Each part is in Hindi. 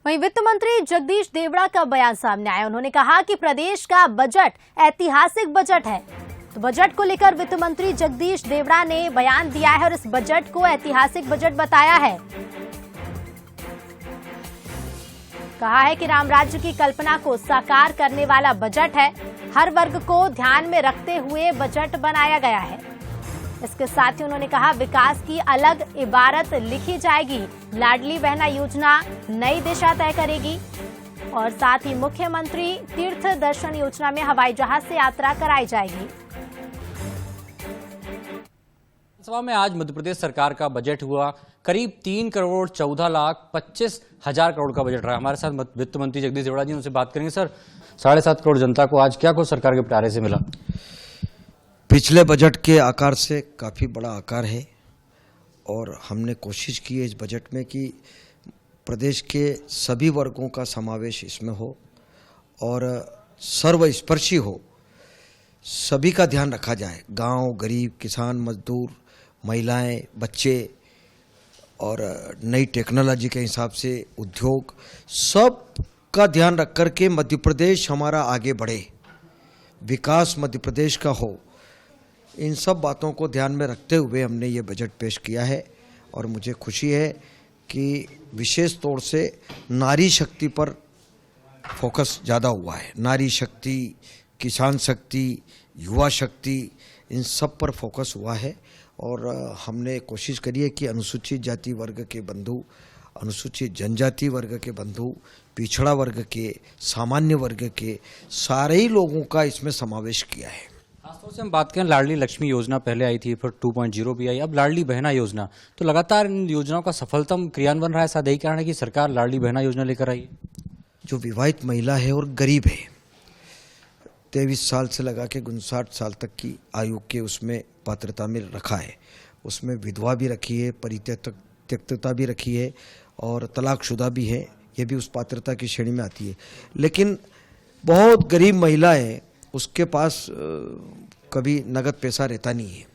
वहीं वित्त मंत्री जगदीश देवड़ा का बयान सामने आया। उन्होंने कहा कि प्रदेश का बजट ऐतिहासिक बजट है। तो बजट को लेकर वित्त मंत्री जगदीश देवड़ा ने बयान दिया है और इस बजट को ऐतिहासिक बजट बताया है। कहा है कि राम राज्य की कल्पना को साकार करने वाला बजट है। हर वर्ग को ध्यान में रखते हुए बजट बनाया गया है। इसके साथ ही उन्होंने कहा विकास की अलग इबारत लिखी जाएगी। लाडली बहना योजना नई दिशा तय करेगी और साथ ही मुख्यमंत्री तीर्थ दर्शन योजना में हवाई जहाज से यात्रा कराई जाएगी। सभा में आज मध्य प्रदेश सरकार का बजट हुआ। करीब 3,14,25,000 करोड़ का बजट रहा। हमारे साथ वित्त मंत्री जगदीश देवड़ा जी, उनसे बात करेंगे। सर, 7.5 करोड़ जनता को आज क्या कुछ सरकार के पिटारे से मिला? पिछले बजट के आकार से काफ़ी बड़ा आकार है और हमने कोशिश की है इस बजट में कि प्रदेश के सभी वर्गों का समावेश इसमें हो और सर्वस्पर्शी हो, सभी का ध्यान रखा जाए। गांव, गरीब, किसान, मजदूर, महिलाएं, बच्चे और नई टेक्नोलॉजी के हिसाब से उद्योग, सब का ध्यान रख कर के मध्य प्रदेश हमारा आगे बढ़े, विकास मध्य प्रदेश का हो। इन सब बातों को ध्यान में रखते हुए हमने ये बजट पेश किया है और मुझे खुशी है कि विशेष तौर से नारी शक्ति पर फोकस ज़्यादा हुआ है। नारी शक्ति, किसान शक्ति, युवा शक्ति, इन सब पर फोकस हुआ है और हमने कोशिश करी है कि अनुसूचित जाति वर्ग के बंधु, अनुसूचित जनजाति वर्ग के बंधु, पिछड़ा वर्ग के, सामान्य वर्ग के, सारे ही लोगों का इसमें समावेश किया है। खासतौर से हम बात करें, लाडली लक्ष्मी योजना पहले आई थी, फिर 2.0 भी आई, अब लाडली बहना योजना। तो लगातार इन योजनाओं का सफलतम क्रियान्वयन रहा है। साथ यही कारण है कि सरकार लाडली बहना योजना लेकर आई है। जो विवाहित महिला है और गरीब है, 23 साल से लगा के 59 साल तक की आयु के उसमें पात्रता में रखा है। उसमें विधवा भी रखी है, परित्यक्तता भी रखी है और तलाकशुदा भी है। ये भी उस पात्रता की श्रेणी में आती है। लेकिन बहुत गरीब महिला है, उसके पास कभी नगद पैसा रहता नहीं है,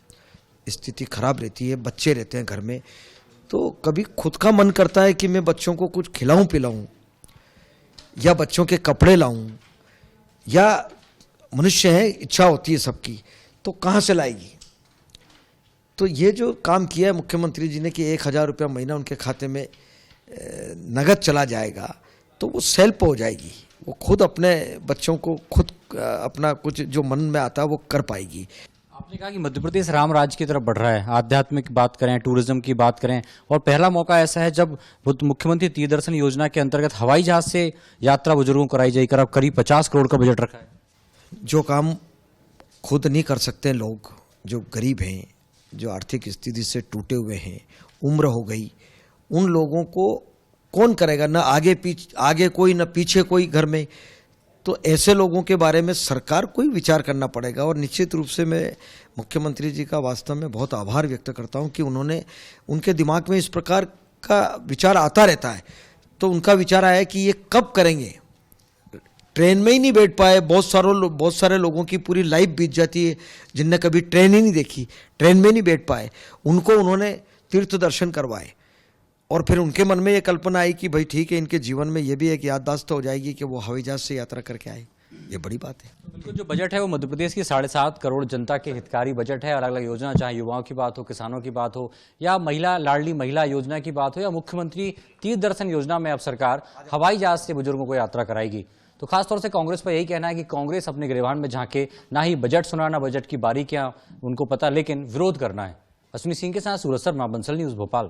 स्थिति खराब रहती है, बच्चे रहते हैं घर में, तो कभी खुद का मन करता है कि मैं बच्चों को कुछ खिलाऊं पिलाऊं या बच्चों के कपड़े लाऊं, या मनुष्य है, इच्छा होती है सबकी, तो कहाँ से लाएगी। तो ये जो काम किया है मुख्यमंत्री जी ने कि 1,000 रुपया महीना उनके खाते में नगद चला जाएगा, तो वो सेल्फ हो जाएगी, वो खुद अपने बच्चों को खुद अपना कुछ जो मन में आता है वो कर पाएगी। आपने कहा कि मध्य प्रदेश राम राज्य की तरफ बढ़ रहा है। आध्यात्मिक की बात करें, टूरिज्म की बात करें, और पहला मौका ऐसा है जब मुख्यमंत्री तीर्थ दर्शन योजना के अंतर्गत हवाई जहाज से यात्रा बुजुर्गों को कराई जाएगी। करीब 50 करोड़ का बजट रखा है। जो काम खुद नहीं कर सकते लोग, जो गरीब हैं, जो आर्थिक स्थिति से टूटे हुए हैं, उम्र हो गई, उन लोगों को कौन करेगा? ना आगे कोई, ना पीछे कोई घर में। तो ऐसे लोगों के बारे में सरकार को ही विचार करना पड़ेगा। और निश्चित रूप से मैं मुख्यमंत्री जी का वास्तव में बहुत आभार व्यक्त करता हूं कि उनके दिमाग में इस प्रकार का विचार आता रहता है। तो उनका विचार आया कि ये कब करेंगे। ट्रेन में ही नहीं बैठ पाए, बहुत सारे लोगों की पूरी लाइफ बीत जाती है जिनने कभी ट्रेन ही नहीं देखी, ट्रेन में नहीं बैठ पाए, उनको उन्होंने तीर्थ दर्शन करवाए। और फिर उनके मन में ये कल्पना आई कि भाई ठीक है, इनके जीवन में ये भी एक याददाश्त हो जाएगी कि वो हवाई जहाज से यात्रा करके आए। ये बड़ी बात है। बिल्कुल, जो बजट है वो मध्य प्रदेश की 7.5 करोड़ जनता के हितकारी बजट है। अलग अलग योजना, चाहे युवाओं की बात हो, किसानों की बात हो, या लाडली महिला योजना की बात हो, या मुख्यमंत्री तीर्थ दर्शन योजना में अब सरकार हवाई जहाज से बुजुर्गों को यात्रा कराएगी। तो खासतौर से कांग्रेस पर यही कहना है कि कांग्रेस अपने गिरबान में झांके, ना ही बजट सुना, ना बजट की बारीकियां उनको पता, लेकिन विरोध करना है। अश्विनी सिंह के साथ सूरज शर्मा, बंसल न्यूज, भोपाल।